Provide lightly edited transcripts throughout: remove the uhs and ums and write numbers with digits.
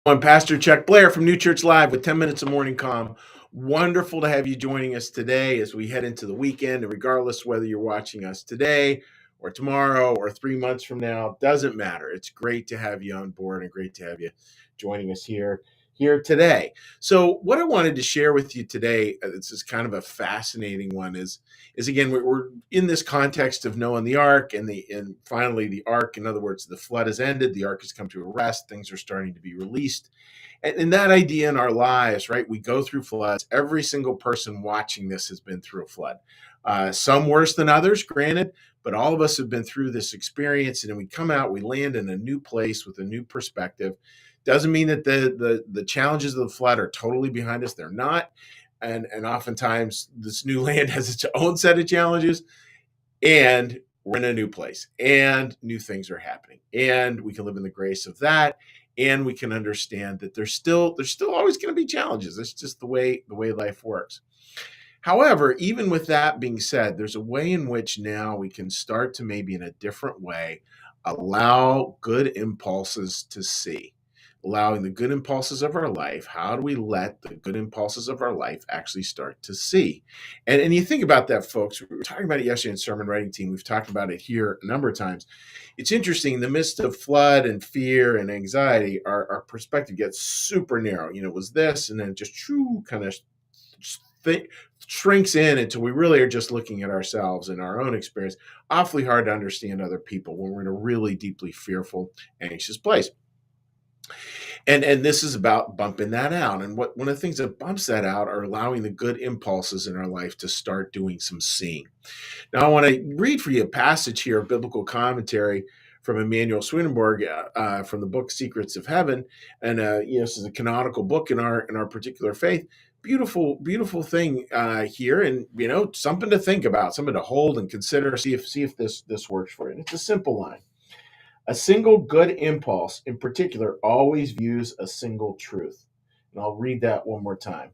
I'm Pastor Chuck Blair from New Church Live with 10 Minutes of Morning Calm. Wonderful to have you joining us today as we head into the weekend. And regardless whether you're watching us today or tomorrow or 3 months from now, doesn't matter. It's great to have you on board and great to have you joining us here today. So what I wanted to share with you today, this is kind of a fascinating one, is again, we're in this context of Noah and the ark, and finally the ark, in other words, the flood has ended, the ark has come to a rest, things are starting to be released. And that idea in our lives, right? We go through floods. Every single person watching this has been through a flood. Some worse than others, granted, but all of us have been through this experience. And then we come out, we land in a new place with a new perspective. Doesn't mean that the challenges of the flood are totally behind us. They're not. And oftentimes this new land has its own set of challenges, and we're in a new place and new things are happening, and we can live in the grace of that, and we can understand that there's still always going to be challenges. It's just the way life works. However, even with that being said, there's a way in which now we can start to, maybe in a different way, allow good impulses to see. Allowing the good impulses of our life, how do we let the good impulses of our life actually start to see? And you think about that, folks. We were talking about it yesterday in Sermon Writing Team. We've talked about it here a number of times. It's interesting, in the midst of flood and fear and anxiety, our perspective gets super narrow. It was this, and then just kind of shrinks in until we really are just looking at ourselves and our own experience. Awfully hard to understand other people when we're in a really deeply fearful, anxious place. And this is about bumping that out. And one of the things that bumps that out are allowing the good impulses in our life to start doing some seeing. Now, I want to read for you a passage here of biblical commentary from Emanuel Swedenborg from the book Secrets of Heaven. And this is a canonical book in our particular faith. Beautiful thing here, and something to think about, something to hold and consider. See if this works for you. And it's a simple line. A single good impulse, in particular, always views a single truth. And I'll read that one more time.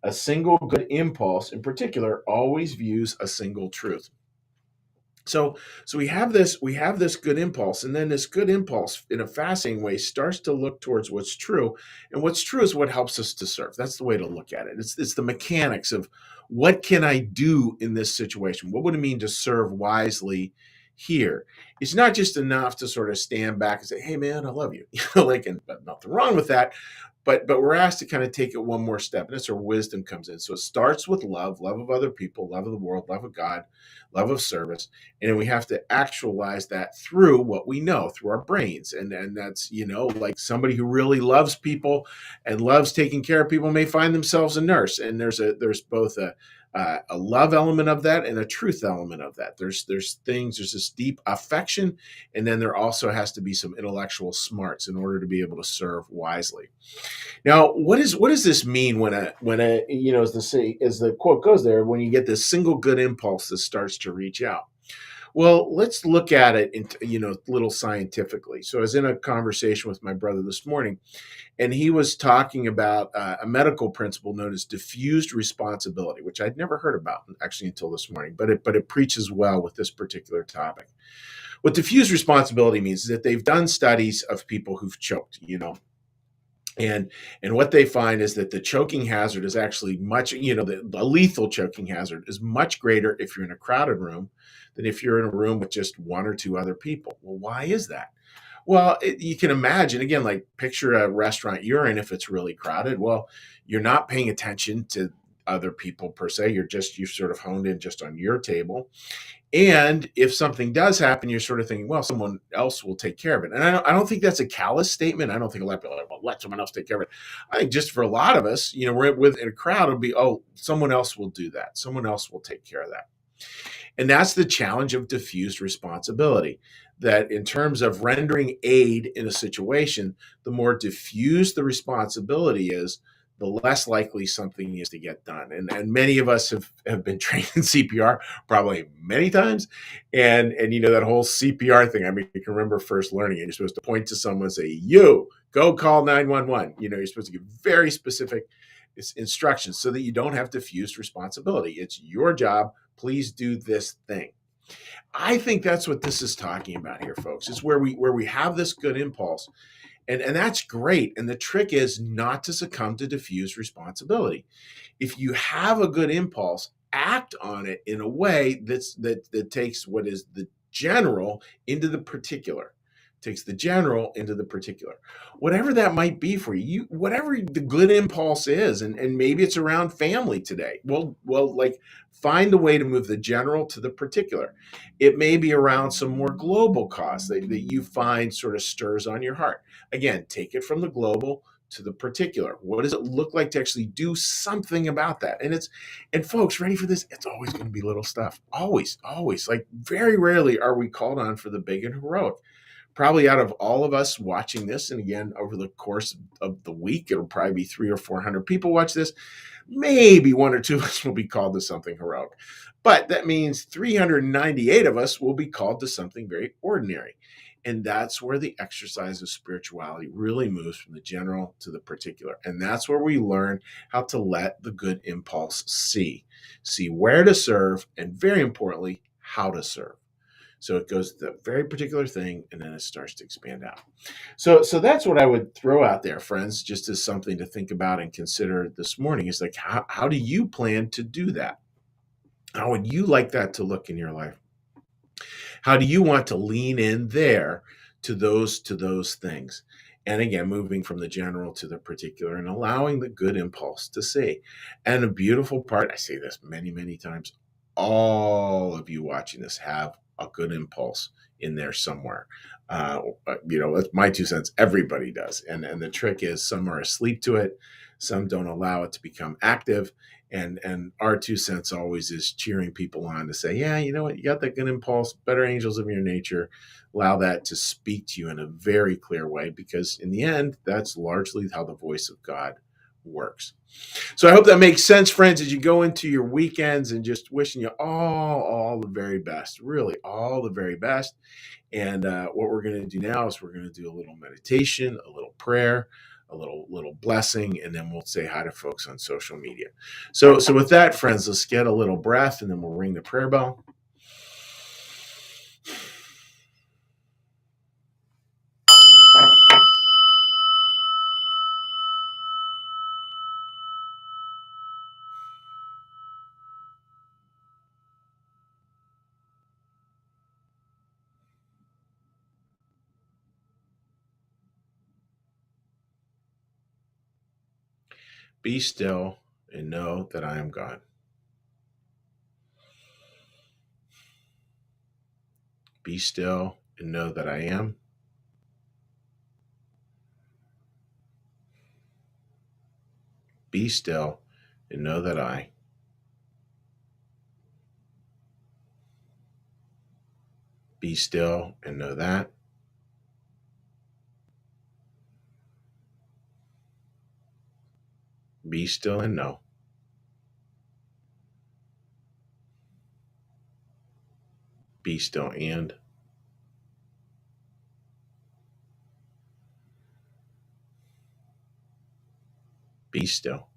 A single good impulse, in particular, always views a single truth. So we have this good impulse, and then this good impulse, in a fascinating way, starts to look towards what's true, and what's true is what helps us to serve. That's the way to look at it. It's the mechanics of what can I do in this situation? What would it mean to serve wisely here? It's not just enough to sort of stand back and say, "Hey, man, I love you," and nothing wrong with that. But we're asked to kind of take it one more step, and that's where wisdom comes in. So it starts with love of other people, love of the world, love of God, love of service, and then we have to actualize that through what we know, through our brains. And that's, like somebody who really loves people and loves taking care of people may find themselves a nurse. And there's both a love element of that and a truth element of that. There's this deep affection, and then there also has to be some intellectual smarts in order to be able to serve wisely. Now, what does this mean when as the quote goes there, when you get this single good impulse that starts to reach out? Well, let's look at it a little scientifically. So I was in a conversation with my brother this morning, and he was talking about a medical principle known as diffused responsibility, which I'd never heard about actually until this morning, but it preaches well with this particular topic. What diffused responsibility means is that they've done studies of people who've choked, and what they find is that the choking hazard is actually much, the lethal choking hazard is much greater if you're in a crowded room than if you're in a room with just one or two other people. Well, why is that? Well, you can imagine, again, like picture a restaurant you're in if it's really crowded. Well, you're not paying attention to other people per se. You're sort of honed in just on your table. And if something does happen, you're sort of thinking, well, someone else will take care of it. And I don't think that's a callous statement. I don't think a lot of people are like, well, let someone else take care of it. I think just for a lot of us, we're in a crowd, it'll be, oh, someone else will do that. Someone else will take care of that. And that's the challenge of diffused responsibility, that in terms of rendering aid in a situation, the more diffused the responsibility is, the less likely something is to get done. And many of us have been trained in CPR probably many times. And that whole CPR thing, I mean, you can remember first learning it. You're supposed to point to someone and say, you, go call 911. You're supposed to give very specific instructions so that you don't have diffused responsibility. It's your job. Please do this thing. I think that's what this is talking about here, folks. It's where we have this good impulse. And that's great. And the trick is not to succumb to diffuse responsibility. If you have a good impulse, act on it in a way that takes what is the general into the particular, takes the general into the particular, whatever that might be for you, whatever the good impulse is. And maybe it's around family today. Well, like, find a way to move the general to the particular. It may be around some more global cause that you find sort of stirs on your heart. Again, take it from the global to the particular. What does it look like to actually do something about that? And folks, ready for this? It's always going to be little stuff. Always. Like, very rarely are we called on for the big and heroic. Probably out of all of us watching this, and again, over the course of the week, it'll probably be 300 or 400 people watch this. Maybe one or two of us will be called to something heroic. But that means 398 of us will be called to something very ordinary. And that's where the exercise of spirituality really moves from the general to the particular. And that's where we learn how to let the good impulse see where to serve, and very importantly, how to serve. So it goes to the very particular thing, and then it starts to expand out. So that's what I would throw out there, friends, just as something to think about and consider this morning. Is like, how do you plan to do that? How would you like that to look in your life? How do you want to lean in there to those things? And again, moving from the general to the particular and allowing the good impulse to see. And a beautiful part, I say this many, many times, all of you watching this have a good impulse in there somewhere. That's my 2 cents. Everybody does. And the trick is, some are asleep to it, some don't allow it to become active. And our 2 cents always is cheering people on to say, yeah, you know what, you got that good impulse, better angels of your nature. Allow that to speak to you in a very clear way, because in the end, that's largely how the voice of God works. So I hope that makes sense, friends, as you go into your weekends, and just wishing you all the very best, really all the very best. And what we're going to do now is we're going to do a little meditation, a little prayer, a little blessing, and then we'll say hi to folks on social media. So with that, friends, let's get a little breath, and then we'll ring the prayer bell. Be still and know that I am God. Be still and know that I am. Be still and know that I. Be still and know that. Be still and know. Be still and. Be still.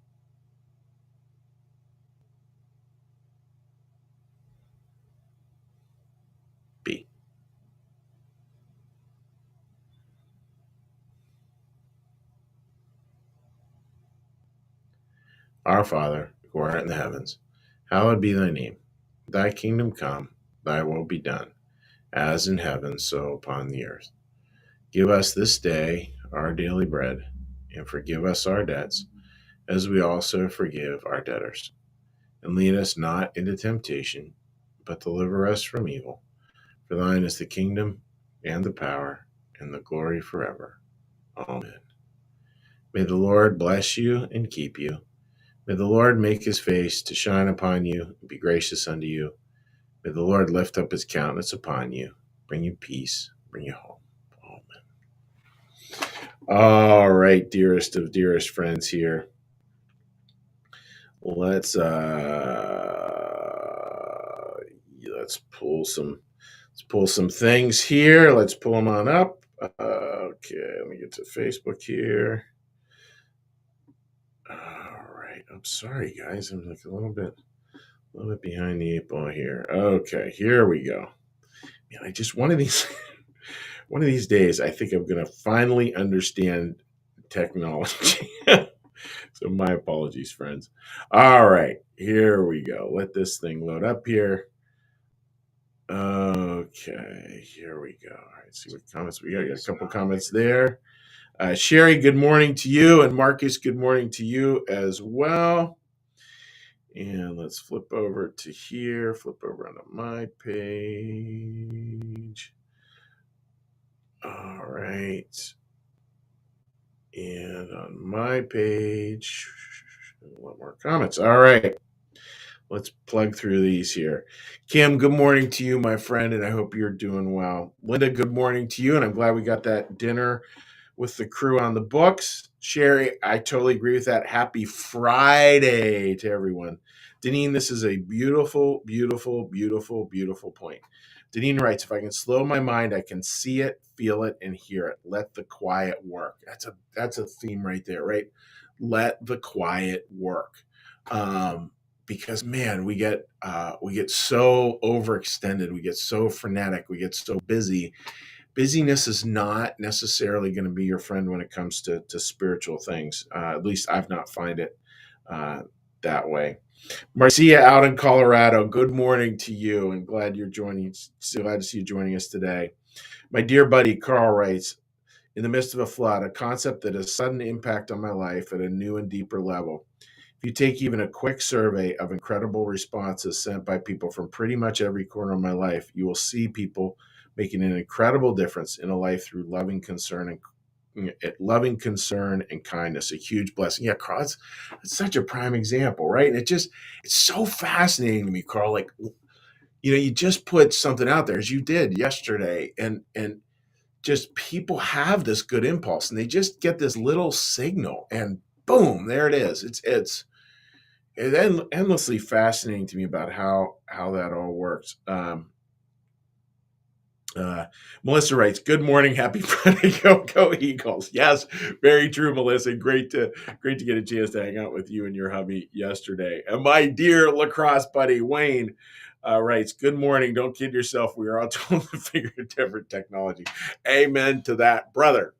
Be. Our Father, who art in the heavens, hallowed be thy name. Thy kingdom come, thy will be done, as in heaven, so upon the earth. Give us this day our daily bread, and forgive us our debts, as we also forgive our debtors. And lead us not into temptation, but deliver us from evil. For thine is the kingdom, and the power, and the glory forever. Amen. May the Lord bless you and keep you. May the Lord make his face to shine upon you and be gracious unto you. May the Lord lift up his countenance upon you, bring you peace, bring you home. Amen. All right, dearest of dearest friends here. Let's pull some things here. Let's pull them on up. Okay, let me get to Facebook here. All right. I'm sorry, guys. I'm like a little bit behind the eight ball here. Okay, here we go. Man, I just one of these One of these days, I think I'm going to finally understand technology. So my apologies, friends. All right, here we go. Let this thing load up here. Okay, here we go. All right, see what comments we got. Got a couple comments there. Sherry, good morning to you. And Marcus, good morning to you as well. And let's flip over to here, flip over onto my page. All right. And on my page, a lot more comments. All right. Let's plug through these here. Kim, good morning to you, my friend, and I hope you're doing well. Linda, good morning to you, and I'm glad we got that dinner with the crew on the books. Sherry, I totally agree with that. Happy Friday to everyone. Deneen, this is a beautiful, beautiful, beautiful, beautiful point. Deneen writes, if I can slow my mind, I can see it, feel it, and hear it. Let the quiet work. That's a theme right there, right? Let the quiet work. Because man, we get so overextended, we get so frenetic, we get so busy. Busyness is not necessarily going to be your friend when it comes to spiritual things. At least I've not find it that way. Marcia out in Colorado, good morning to you, and glad you're joining. So glad to see you joining us today. My dear buddy Carl writes, in the midst of a flood, a concept that has sudden impact on my life at a new and deeper level. If you take even a quick survey of incredible responses sent by people from pretty much every corner of my life, you will see people making an incredible difference in a life through loving concern and kindness. A huge blessing. Yeah, Carl, it's such a prime example, right? And it's so fascinating to me, Carl. Like, you just put something out there as you did yesterday, and just people have this good impulse, and they just get this little signal, and boom, there it is. It's endlessly fascinating to me about how that all works. Melissa writes, good morning, happy Friday, go Eagles. Yes, very true, Melissa. Great to get a chance to hang out with you and your hubby yesterday. And my dear lacrosse buddy Wayne writes, good morning, don't kid yourself, we are all told to figure different technology. Amen to that, brother.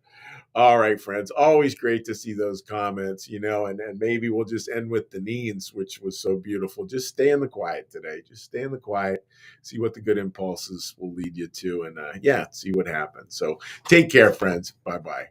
All right, friends. Always great to see those comments, and maybe we'll just end with Deneen's, which was so beautiful. Just stay in the quiet today. Just stay in the quiet, see what the good impulses will lead you to, and see what happens. So take care, friends. Bye-bye.